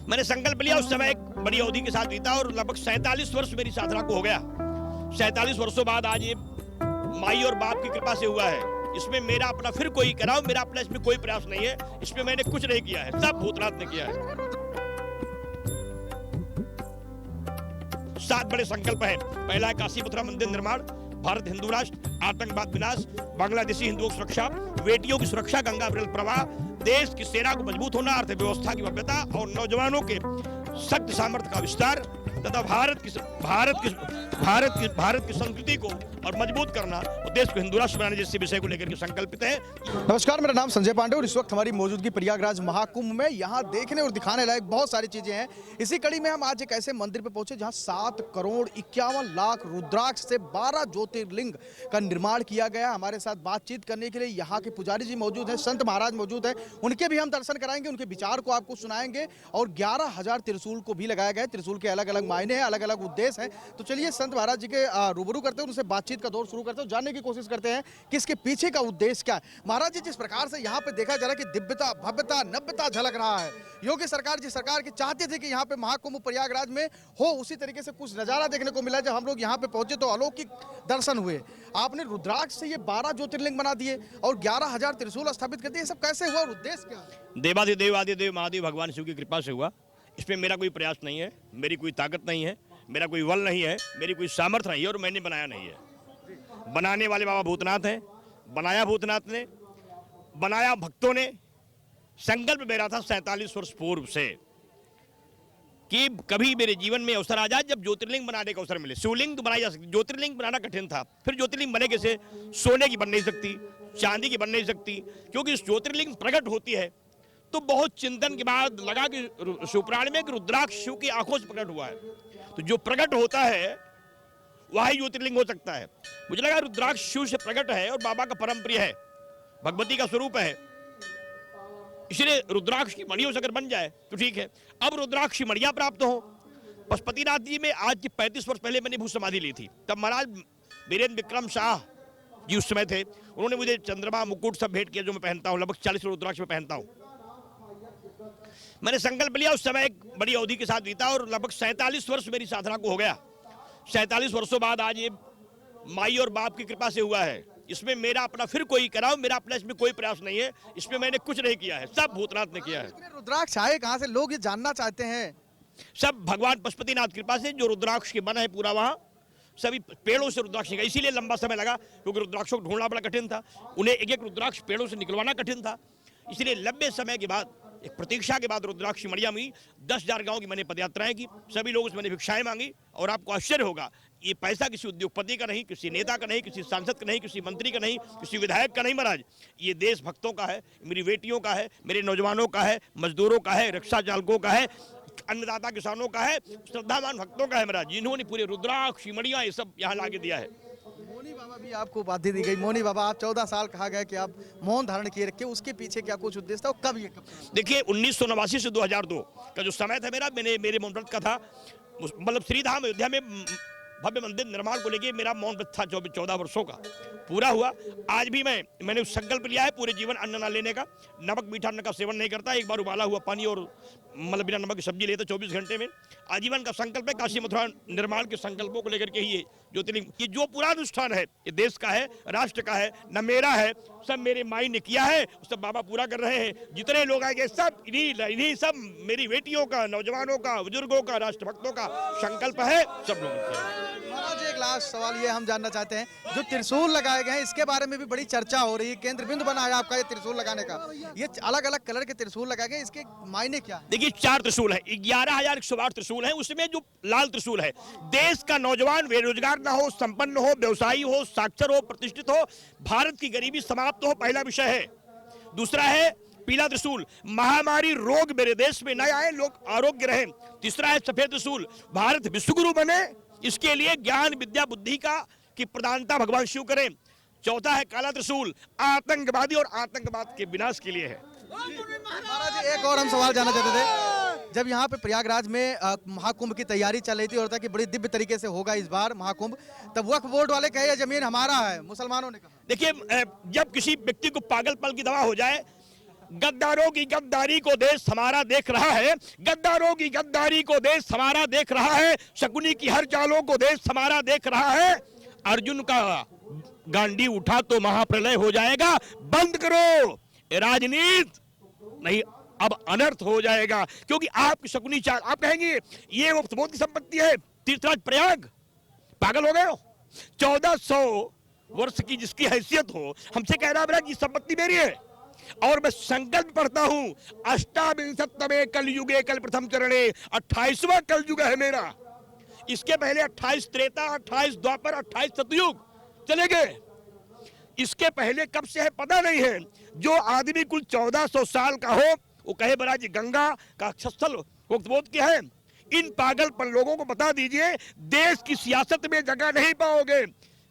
मैंने संकल्प लिया, उस समय एक बड़ी अवधि के साथ बीता और लगभग 47 वर्ष मेरी साधना को हो गया। 47 वर्षों बाद आज ये माई और बाप की कृपा से हुआ है। इसमें मेरा अपना फिर कोई कराओ, मेरा अपना इसमें कोई प्रयास नहीं है, इसमें मैंने कुछ नहीं किया है, सब भूतनाथ ने किया है। 7 बड़े संकल्प हैं। पहला है काशी मथुरा मंदिर निर्माण, भारत हिंदू राष्ट्र, आतंकवाद विनाश, बांग्लादेशी हिंदुओं की सुरक्षा, बेटियों की सुरक्षा, गंगा विरल प्रवाह, देश की सेना को मजबूत होना, अर्थव्यवस्था की भव्यता और नौजवानों के शक्ति सामर्थ्य का विस्तार तथा भारत की संस्कृति को और मजबूत करना और देश को हिंदू राष्ट्र बनाने जैसे विषय को लेकर के संकल्पित है। नमस्कार, मेरा नाम संजय पांडे और इस वक्त हमारी मौजूदगी प्रयागराज महाकुंभ में। यहाँ देखने और दिखाने लायक बहुत सारी चीजें हैं। इसी कड़ी में हम आज एक ऐसे मंदिर पे पहुंचे जहाँ 7,51,00,000 रुद्राक्ष से 12 ज्योतिर्लिंग का निर्माण किया गया। हमारे साथ बातचीत करने के लिए यहाँ के पुजारी जी मौजूद हैं, संत महाराज मौजूद हैं। उनके भी हम दर्शन कराएंगे, उनके विचार को आपको सुनाएंगे और 11,000 त्रिशूल को भी लगाया गया है। त्रिशूल के अलग अलग मायने हैं, अलग अलग उद्देश्य हैं। तो चलिए संत महाराज जी के रूबरू करते हैं, उनसे बातचीत का दौर शुरू करते हैं, जानने की कोशिश करते हैं कि इसके पीछे का उद्देश्य क्या है। महाराज जी, जिस प्रकार से यहाँ पे देखा जा रहा है कि दिव्यता, भव्यता, नव्यता झलक रहा है, योगी सरकार जी सरकार की चाहते थे कि यहाँ पे महाकुंभ प्रयागराज में हो, उसी तरीके से कुछ नजारा देखने को मिला। जब हम लोग यहाँ पे पहुंचे तो अलौकिक दर्शन हुए। आपने रुद्राक्ष से ये 12 ज्योतिर्लिंग बना दिए और 11,000 त्रिशूल स्थापित कर दिए, सब कैसे हुआ और उद्देश्य क्या है? देवाधिदेव आदिदेव महादेव भगवान शिव की कृपा से हुआ। इसमें मेरा कोई प्रयास नहीं है, मेरी कोई ताकत नहीं है, मेरा कोई बल नहीं है, मेरी कोई सामर्थ्य नहीं है और मैंने बनाया नहीं है। बनाने वाले बाबा भूतनाथ हैं, बनाया भूतनाथ ने, बनाया भक्तों ने। संकल्प मेरा था 47 वर्ष पूर्व से कि कभी मेरे जीवन में अवसर आ जाए जब ज्योतिर्लिंग बनाने का अवसर मिले। शिवलिंग तो बनाई जा सकती, ज्योतिर्लिंग बनाना कठिन था। फिर ज्योतिर्लिंग बने कैसे? सोने की बन नहीं सकती, चांदी की बन नहीं सकती, क्योंकि ज्योतिर्लिंग प्रकट होती है। तो बहुत चिंतन के बाद लगा कि शिवपुराण में रुद्राक्ष शिव की आंखों से प्रकट हुआ है, तो जो प्रकट होता है वही ज्योतिर्लिंग हो सकता है। मुझे लगा रुद्राक्ष शिव से प्रकट है और बाबा का परम प्रिय है, भगवती का स्वरूप है, इसलिए रुद्राक्ष की मणियों से अगर बन जाए तो ठीक है। अब रुद्राक्ष की मणियां प्राप्त हो। पशुपतिनाथ जी में आज से 35 वर्ष पहले मैंने भू समाधि ली थी। तब महाराज वीरेंद्र विक्रम शाह जी उस समय थे, उन्होंने मुझे चंद्रमा मुकुट सब भेंट किया जो मैं पहनता हूँ। लगभग 40 रुद्राक्ष में पहनता हूँ। मैंने संकल्प लिया, उस समय एक बड़ी अवधि के साथ बीता और लगभग 47 वर्ष मेरी साधना को हो गया। 47 वर्षों बाद आज ये माई और बाप की कृपा से हुआ है। इसमें मेरा अपना फिर कोई कराओ, मेरा अपना इसमें कोई प्रयास नहीं है, इसमें मैंने कुछ नहीं किया है, सब भूतनाथ ने किया है। रुद्राक्ष आए कहाँ से, लोग ये जानना चाहते हैं। सब भगवान पशुपतिनाथ कृपा से जो रुद्राक्ष के बन है पूरा, वहाँ सभी पेड़ों से रुद्राक्ष निकला। इसीलिए लंबा समय लगा, क्योंकि रुद्राक्षों को ढूंढना बड़ा कठिन था, उन्हें एक एक रुद्राक्ष पेड़ों से निकलवाना कठिन था। इसलिए लंबे समय के बाद, एक प्रतीक्षा के बाद रुद्राक्ष की मणियां हुई। 10,000 गांव की मैंने पदयात्राएं की, सभी लोगों से मैंने भिक्षाएं मांगी। और आपको आश्चर्य होगा, ये पैसा किसी उद्योगपति का नहीं, किसी नेता का नहीं, किसी सांसद का नहीं, किसी मंत्री का नहीं, किसी विधायक का नहीं महाराज। ये देश भक्तों का है, मेरी बेटियों का है, मेरे नौजवानों का है, मजदूरों का है, रिक्शा चालकों का है, अन्नदाता किसानों का है, श्रद्धावान भक्तों का है महाराज, जिन्होंने पूरे रुद्राक्ष मणियां ये सब यहाँ ला के दिया है। मौनी बाबा भी आपको उपाधि दी गई। मौनी बाबा, आप 14 साल कहा गया कि आप मौन धारण किए रखे, उसके पीछे क्या कुछ उद्देश्य था और कब ये? देखिए 1989 से 2002 का जो समय था मेरे मौन व्रत का था। मतलब श्रीधाम अयोध्या में भव्य मंदिर निर्माण को लेके मेरा मौन व्रत था 14 वर्षों का, पूरा हुआ। आज भी मैंने संकल्प लिया है पूरे जीवन अन्न न लेने का, नमक मीठा अन्न का सेवन नहीं करता, एक बार उबाला हुआ पानी और मतलब बिना नमक की सब्जी लेता 24 घंटे में। आजीवन का संकल्प है। काशी मथुरा निर्माण के संकल्पों को लेकर के ही ये ज्योतिर्लिंग, ये जो पूरा अनुष्ठान है ये देश का है, राष्ट्र का है, न मेरा है, सब मेरे माई ने किया है, सब बाबा पूरा कर रहे हैं। जितने लोग आएंगे सब इन्हीं सब मेरी बेटियों का, नौजवानों का, बुजुर्गों का, राष्ट्रभक्तों का संकल्प है, सब लोगों। महाराज, एक लास्ट सवाल ये हम जानना चाहते हैं, जो त्रिशूल लगाए गए हैं इसके बारे में भी बड़ी चर्चा हो रही है। केंद्र बिंदु बना है आपका ये त्रिशूल लगाने का, ये अलग अलग कलर के त्रिशूल लगाए गए, इसके मायने क्या है? देखिए 4 त्रिशूल है, 11,108 त्रिशूल है। उसमें जो लाल त्रिशूल है, देश का नौजवान बेरोजगार ना हो, संपन्न हो, व्यवसायी हो, साक्षर हो, प्रतिष्ठित हो, भारत की गरीबी समाप्त हो, पहला विषय है। दूसरा है पीला त्रिशूल, महामारी रोग मेरे देश में न आए, लोग आरोग्य रहे। तीसरा है सफेद त्रिशूल, भारत विश्वगुरु बने, इसके लिए ज्ञान विद्या बुद्धि की प्रदानता भगवान शिव करें। चौथा है काला त्रिशूल, आतंकवादी और आतंकवाद के विनाश के लिए है। महाराज, एक और हम सवाल जानना चाहते थे। जब यहाँ पे प्रयागराज में महाकुंभ की तैयारी चल रही थी और था कि बड़ी दिव्य तरीके से होगा इस बार महाकुंभ, तब वक्फ बोर्ड वाले कहे ये जमीन हमारा है, मुसलमानों ने कहा। देखिए, जब किसी व्यक्ति को पागलपन की दवा हो जाए गद्दारों की गद्दारी को देश हमारा देख रहा है, गद्दारों की गद्दारी को देश हमारा देख रहा है, शकुनी की हर चालों को देश हमारा देख रहा है। अर्जुन का गांडी उठा तो महाप्रलय हो जाएगा। बंद करो राजनीति, नहीं अब अनर्थ हो जाएगा। क्योंकि आपकी शकुनी चाल, आप कहेंगे ये वो सबोध की संपत्ति है, तीर्थराज प्रयाग, पागल हो गए हो? 1400 वर्ष की जिसकी हैसियत हो, हमसे कह रहा है कि संपत्ति मेरी है। और मैं संकल्प पढ़ता हूं, अष्टाविंशतमे कलयुगे कल प्रथम चरणे, 28वां कलयुग है मेरा। इसके पहले 28 त्रेता, 28 द्वापर, 28 सतयुग चले गए। इसके पहले कब से है पता नहीं है। जो आदमी कुल 1400 साल का हो वो कहे बड़ा जी गंगा का स्थल बोध क्या है। इन पागलपन लोगों को बता दीजिए, देश की सियासत में जगह नहीं पाओगे।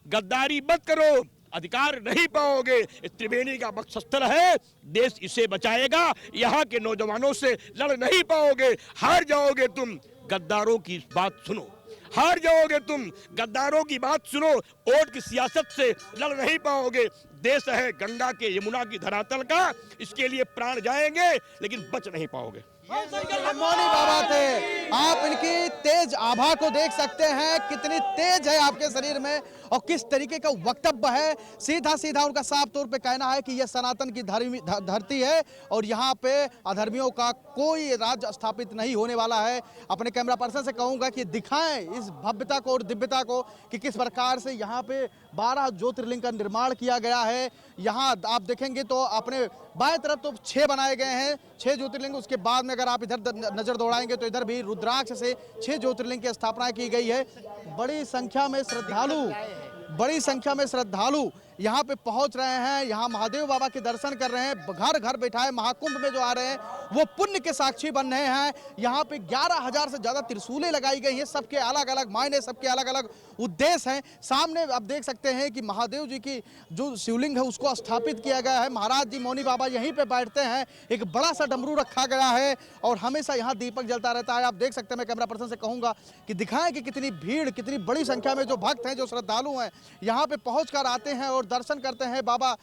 गद्दारी मत करो, अधिकार नहीं पाओगे। त्रिवेणी का वक्षस्थल है, देश इसे बचाएगा। यहाँ के नौजवानों से लड़ नहीं पाओगे, हार जाओगे तुम। गद्दारों की बात सुनो, हार जाओगे तुम। गद्दारों की बात सुनो, वोट की सियासत से लड़ नहीं पाओगे। देश है गंगा के यमुना की धरातल का, इसके लिए प्राण जाएंगे लेकिन बच नहीं पाओगे। मौनी बाबा थे, आप इनकी तेज आभा को देख सकते हैं, कितनी तेज है आपके शरीर में और किस तरीके का वक्तव्य है। सीधा सीधा उनका साफ तौर पे कहना है कि यह सनातन की धरती है और यहाँ पे अधर्मियों का कोई राज्य स्थापित नहीं होने वाला है। अपने कैमरा पर्सन से कहूंगा कि दिखाएं इस भव्यता को और दिव्यता को कि किस प्रकार से यहाँ पे 12 ज्योतिर्लिंग का निर्माण किया गया है। यहाँ आप देखेंगे तो अपने बाएं तरफ तो 6 बनाए गए हैं, 6 ज्योतिर्लिंग। उसके बाद में अगर आप इधर नजर दौड़ाएंगे तो इधर भी रुद्राक्ष से 6 ज्योतिर्लिंग की स्थापना की गई है। बड़ी संख्या में श्रद्धालु यहाँ पे पहुंच रहे हैं, यहाँ महादेव बाबा के दर्शन कर रहे हैं। घर घर बैठाए महाकुंभ में जो आ रहे हैं वो पुण्य के साक्षी बन रहे हैं। यहाँ पे 11,000 से ज्यादा त्रिशूलें लगाई गई हैं, सबके अलग अलग मायने, सबके अलग अलग उद्देश्य हैं। सामने आप देख सकते हैं कि महादेव जी की जो शिवलिंग है उसको स्थापित किया गया है। महाराज जी मौनी बाबा यहीं पे बैठते हैं। एक बड़ा सा डमरू रखा गया है और हमेशा यहाँ दीपक जलता रहता है। आप देख सकते हैं, मैं कैमरा पर्सन से कहूँगा कि दिखाएं कि कितनी भीड़, कितनी बड़ी संख्या में जो भक्त हैं, जो श्रद्धालु हैं, यहाँ पे पहुँच कर आते हैं और दर्शन करते हैं बाबा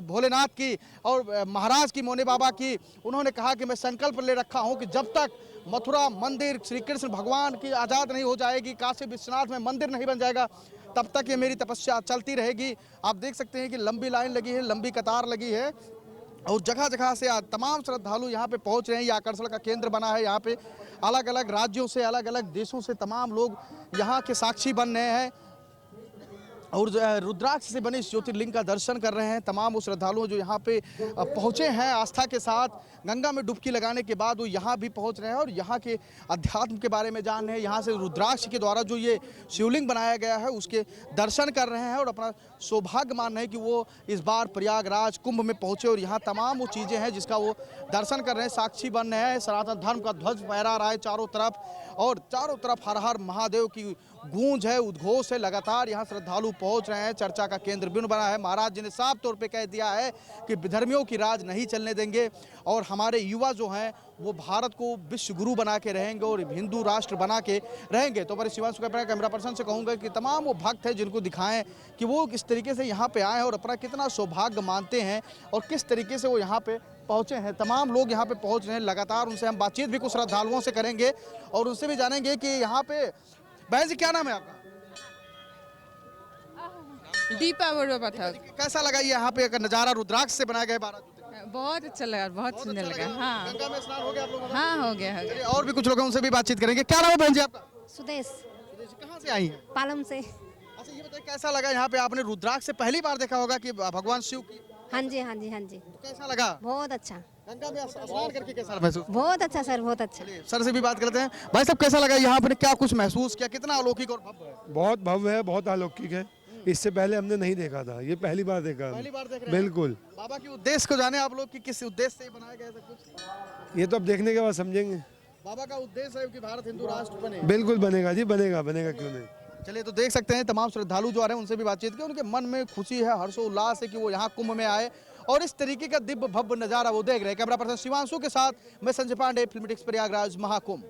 भोलेनाथ की और महाराज की मौनी बाबा की। उन्होंने कहा कि मैं संकल्प ले रखा हूं कि जब तक मथुरा मंदिर श्री कृष्ण भगवान की आज़ाद नहीं हो जाएगी, काशी विश्वनाथ में मंदिर नहीं बन जाएगा, तब तक ये मेरी तपस्या चलती रहेगी। आप देख सकते हैं कि लंबी लाइन लगी है, लंबी कतार लगी है और जगह जगह से तमाम श्रद्धालु यहाँ पे पहुँच रहे हैं। ये आकर्षण का केंद्र बना है। यहाँ पे अलग अलग राज्यों से, अलग अलग देशों से तमाम लोग यहाँ के साक्षी बन रहे हैं और रुद्राक्ष से बने इस ज्योतिर्लिंग का दर्शन कर रहे हैं। तमाम वो श्रद्धालु जो यहाँ पे पहुँचे हैं आस्था के साथ, गंगा में डुबकी लगाने के बाद वो यहाँ भी पहुँच रहे हैं और यहाँ के अध्यात्म के बारे में जान रहे हैं। यहाँ से रुद्राक्ष के द्वारा जो ये शिवलिंग बनाया गया है उसके दर्शन कर रहे हैं और अपना सौभाग्य मान रहे हैं कि वो इस बार प्रयागराज कुंभ में पहुँचे और यहाँ तमाम वो चीज़ें हैं जिसका वो दर्शन कर रहे हैं, साक्षी बन रहे हैं। सनातन धर्म का ध्वज फहरा रहा है चारों तरफ और चारों तरफ हर हर महादेव की गूंज है, उद्घोष है। लगातार यहाँ श्रद्धालु पहुँच रहे हैं। चर्चा का केंद्र बिंदु बना है। महाराज जी ने साफ तौर पे कह दिया है कि विधर्मियों की राज नहीं चलने देंगे और हमारे युवा जो हैं वो भारत को विश्व गुरु बना के रहेंगे और हिंदू राष्ट्र बना के रहेंगे। तो पर शिवांशु कैमरा पर्सन से कहूँगा कि तमाम वो भक्त हैं जिनको दिखाएं कि वो किस तरीके से यहाँ पे आए हैं और अपना कितना सौभाग्य मानते हैं और किस तरीके से वो यहाँ पे पहुँचे हैं। तमाम लोग यहाँ पे पहुँच रहे हैं। लगातार उनसे हम बातचीत भी कुछ श्रद्धालुओं से करेंगे और उनसे भी जानेंगे कि यहाँ पे। बहन जी क्या नाम है आपका? दीपा बड़ुआ पत्थर। कैसा लगा ये यहाँ पे एक नज़ारा रुद्राक्ष से बनाया गया 12 ज्योतिर्लिंग? बहुत अच्छा लगा, बहुत सुंदर लगा। हाँ गंगा में स्नान हो गया आप लोगों का? हाँ हो गया। चलिए, और भी कुछ लोग हैं उनसे भी बातचीत करेंगे। क्या नाम है बहन जी आपका? सुदेश। कहाँ से आई हैं? पालम से। अच्छा ये बताइए कैसा लगा यहाँ पे? आपने रुद्राक्ष से पहली बार देखा होगा कि भगवान शिव की? हाँ जी हाँ जी हाँ जी। तो कैसा लगा? बहुत अच्छा। गंगा में स्नान करके कैसा महसूस? बहुत अच्छा सर, बहुत अच्छा। सर से भी बात करते हैं। भाई साहब कैसा लगा यहाँ पे? क्या कुछ महसूस किया? कितना अलौकिक और भव्य है? बहुत भव्य है, बहुत अलौकिक है। इससे पहले हमने नहीं देखा था, ये पहली बार देखा। पहली बार देख रहे हैं? बिल्कुल। बाबा के उद्देश्य को जाने आप लोग कि किस उद्देश्य से बनाया गया सब कुछ? ये तो अब देखने के बाद समझेंगे। बाबा का उद्देश्य है कि भारत हिंदू राष्ट्र बने। बिल्कुल बनेगा जी, बनेगा, बनेगा क्यों नहीं। चलिए तो देख सकते हैं तमाम श्रद्धालु जो आ रहे हैं उनसे भी बातचीत की। उनके मन में खुशी है, हर्षोल्लास है कि वो यहाँ कुंभ में आए और इस तरीके का दिव्य भव्य नजारा वो देख रहे हैं। कैमरा पर्सन शिवांशु के साथ मैं संजय पांडे, फिल्मी टिक्स प्रयागराज महाकुंभ।